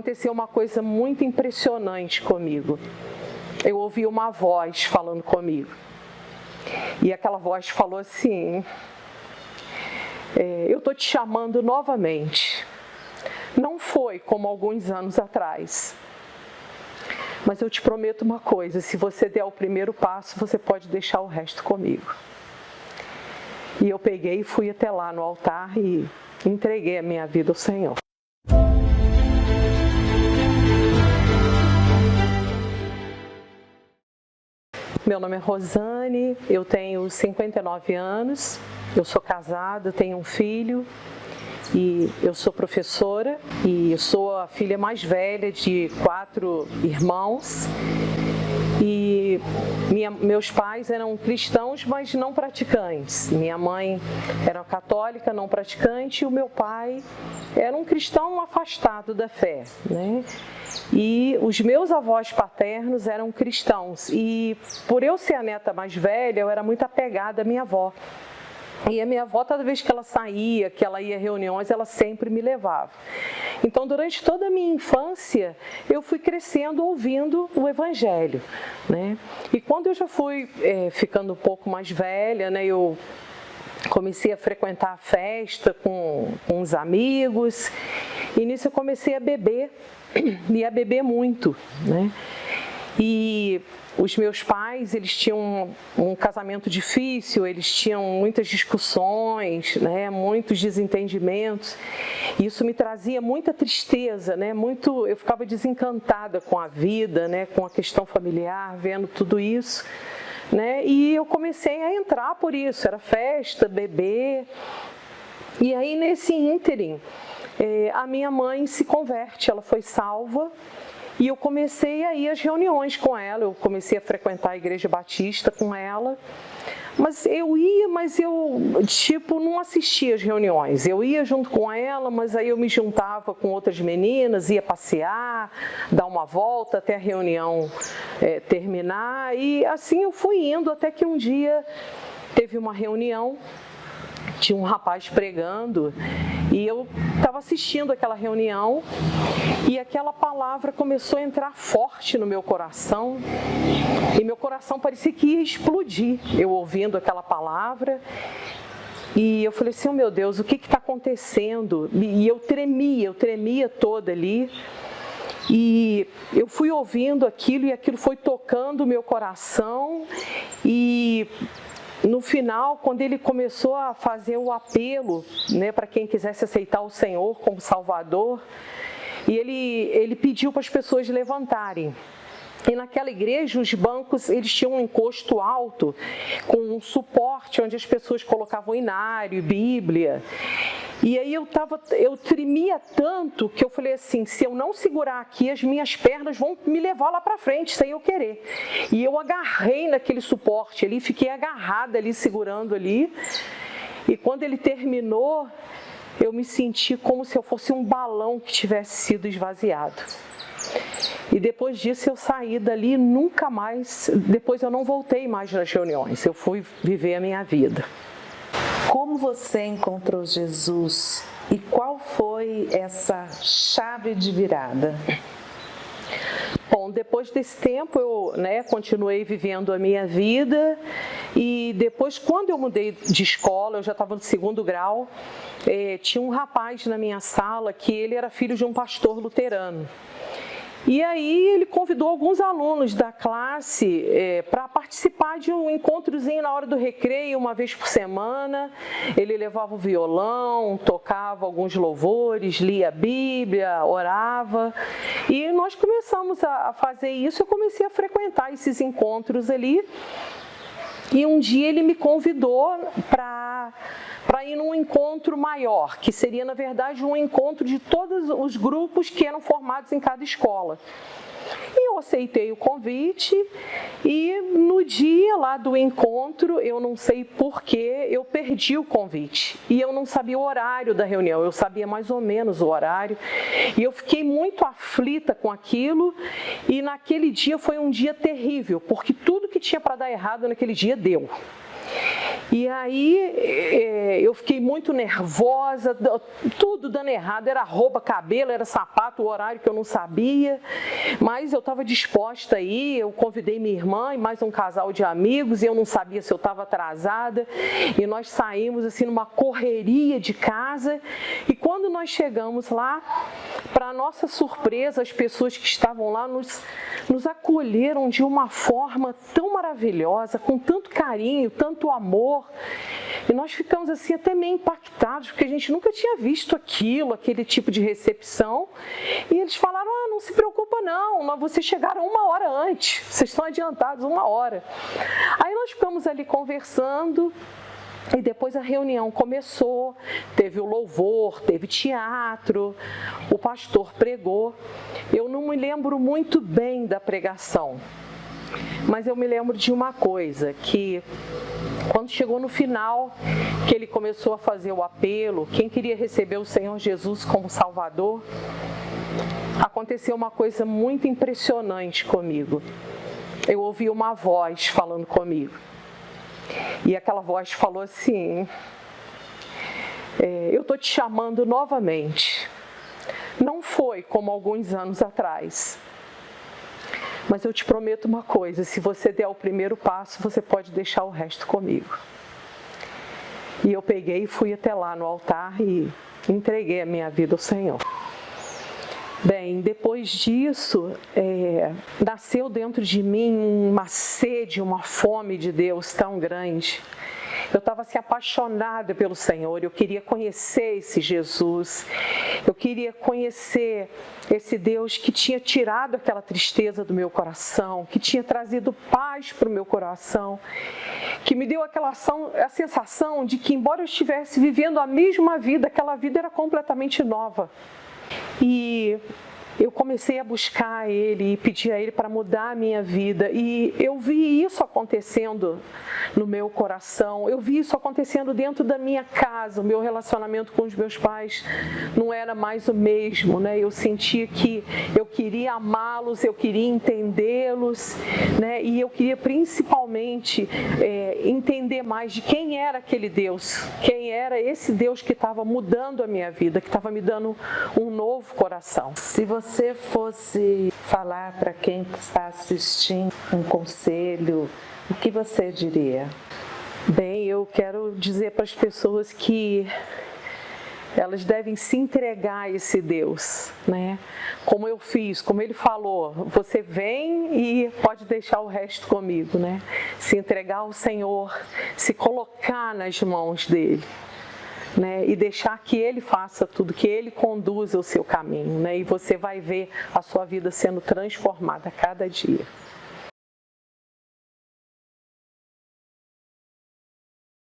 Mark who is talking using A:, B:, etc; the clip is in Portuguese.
A: aconteceu uma coisa muito impressionante comigo. Eu ouvi uma voz falando comigo. E aquela voz falou assim: eu estou te chamando novamente. Não foi como alguns anos atrás. Mas eu te prometo uma coisa: se você der o primeiro passo, você pode deixar o resto comigo. E eu peguei e fui até lá no altar e entreguei a minha vida ao Senhor. Meu nome é Rosane, eu tenho 59 anos, eu sou casada, tenho um filho e eu sou professora e eu sou a filha mais velha de 4 irmãos. E meus pais eram cristãos, mas não praticantes. Minha mãe era católica, não praticante, e o meu pai era um cristão afastado da fé, né? E os meus avós paternos eram cristãos. E por eu ser a neta mais velha, eu era muito apegada à minha avó. E a minha avó, toda vez que ela saía, que ela ia a reuniões, ela sempre me levava. Então, durante toda a minha infância, eu fui crescendo ouvindo o Evangelho, né? E quando eu já fui ficando um pouco mais velha, né, eu comecei a frequentar a festa com os amigos, e nisso eu comecei a beber, e a beber muito, né? E os meus pais, eles tinham um casamento difícil, eles tinham muitas discussões, né, muitos desentendimentos. Isso me trazia muita tristeza, né, eu ficava desencantada com a vida, né, com a questão familiar, vendo tudo isso, né, e eu comecei a entrar por isso, era festa, beber. E aí, nesse ínterim, a minha mãe se converte, ela foi salva. E eu comecei a ir às reuniões com ela, eu comecei a frequentar a igreja batista com ela. Mas eu ia, não assistia às reuniões. Eu ia junto com ela, mas aí eu me juntava com outras meninas, ia passear, dar uma volta até a reunião terminar. E assim eu fui indo, até que um dia teve uma reunião, tinha um rapaz pregando, e eu estava assistindo aquela reunião e aquela palavra começou a entrar forte no meu coração e meu coração parecia que ia explodir, eu ouvindo aquela palavra. E eu falei assim: oh, meu Deus, o que está acontecendo? E eu tremia toda ali. E eu fui ouvindo aquilo e aquilo foi tocando o meu coração. E no final, quando ele começou a fazer o apelo, né, para quem quisesse aceitar o Senhor como Salvador, e ele pediu para as pessoas levantarem. E naquela igreja, os bancos, eles tinham um encosto alto, com um suporte onde as pessoas colocavam inário, Bíblia. E aí eu tremia tanto que eu falei assim: se eu não segurar aqui, as minhas pernas vão me levar lá para frente, sem eu querer. E eu agarrei naquele suporte ali, fiquei agarrada ali, segurando ali. E quando ele terminou, eu me senti como se eu fosse um balão que tivesse sido esvaziado. E depois disso eu saí dali, nunca mais, depois eu não voltei mais nas reuniões, eu fui viver a minha vida.
B: Como você encontrou Jesus e qual foi essa chave de virada?
A: Bom, depois desse tempo eu continuei vivendo a minha vida e depois, quando eu mudei de escola, eu já estava no 2º grau, tinha um rapaz na minha sala que ele era filho de um pastor luterano. E aí ele convidou alguns alunos da classe para participar de um encontrozinho na hora do recreio, uma vez por semana. Ele levava o violão, tocava alguns louvores, lia a Bíblia, orava. E nós começamos a fazer isso, eu comecei a frequentar esses encontros ali. E um dia ele me convidou para ir num encontro maior, que seria, na verdade, um encontro de todos os grupos que eram formados em cada escola. E eu aceitei o convite e no dia lá do encontro, eu não sei porquê, eu perdi o convite. E eu não sabia o horário da reunião, eu sabia mais ou menos o horário. E eu fiquei muito aflita com aquilo e naquele dia foi um dia terrível, porque tudo que tinha para dar errado naquele dia deu. E aí eu fiquei muito nervosa, tudo dando errado, era roupa, cabelo, era sapato, o horário que eu não sabia, mas eu estava disposta a ir, eu convidei minha irmã e mais um casal de amigos, e eu não sabia se eu estava atrasada, e nós saímos assim numa correria de casa, e quando nós chegamos lá, para nossa surpresa, as pessoas que estavam lá nos acolheram de uma forma tão maravilhosa, com tanto carinho, tanto amor, e nós ficamos assim até meio impactados, porque a gente nunca tinha visto aquele tipo de recepção, e eles falaram: não se preocupa não, mas vocês chegaram 1 hora antes, vocês estão adiantados 1 hora. Aí nós ficamos ali conversando, e depois a reunião começou, teve o louvor, teve teatro, o pastor pregou. Eu não me lembro muito bem da pregação, mas eu me lembro de uma coisa, que quando chegou no final, que ele começou a fazer o apelo, quem queria receber o Senhor Jesus como Salvador, aconteceu uma coisa muito impressionante comigo. Eu ouvi uma voz falando comigo. E aquela voz falou assim: eu estou te chamando novamente. Não foi como alguns anos atrás, mas eu te prometo uma coisa: se você der o primeiro passo, você pode deixar o resto comigo. E eu peguei e fui até lá no altar e entreguei a minha vida ao Senhor. Bem, depois disso, nasceu dentro de mim uma sede, uma fome de Deus tão grande. Eu estava assim, apaixonada pelo Senhor, eu queria conhecer esse Jesus, eu queria conhecer esse Deus que tinha tirado aquela tristeza do meu coração, que tinha trazido paz para o meu coração, que me deu a sensação de que, embora eu estivesse vivendo a mesma vida, aquela vida era completamente nova. E eu comecei a buscar Ele e pedir a Ele para mudar a minha vida. E eu vi isso acontecendo no meu coração. Eu vi isso acontecendo dentro da minha casa. O meu relacionamento com os meus pais não era mais o mesmo, né? Eu sentia que eu queria amá-los, eu queria entendê-los, né? E eu queria principalmente entender mais de quem era aquele Deus, quem era esse Deus que estava mudando a minha vida, que estava me dando um novo coração.
B: Se você fosse falar para quem está assistindo um conselho, o que você diria?
A: Bem, eu quero dizer para as pessoas que elas devem se entregar a esse Deus, né? Como eu fiz, como Ele falou, você vem e pode deixar o resto comigo, né? Se entregar ao Senhor, se colocar nas mãos dEle, né? E deixar que Ele faça tudo, que Ele conduza o seu caminho, né? E você vai ver a sua vida sendo transformada a cada dia.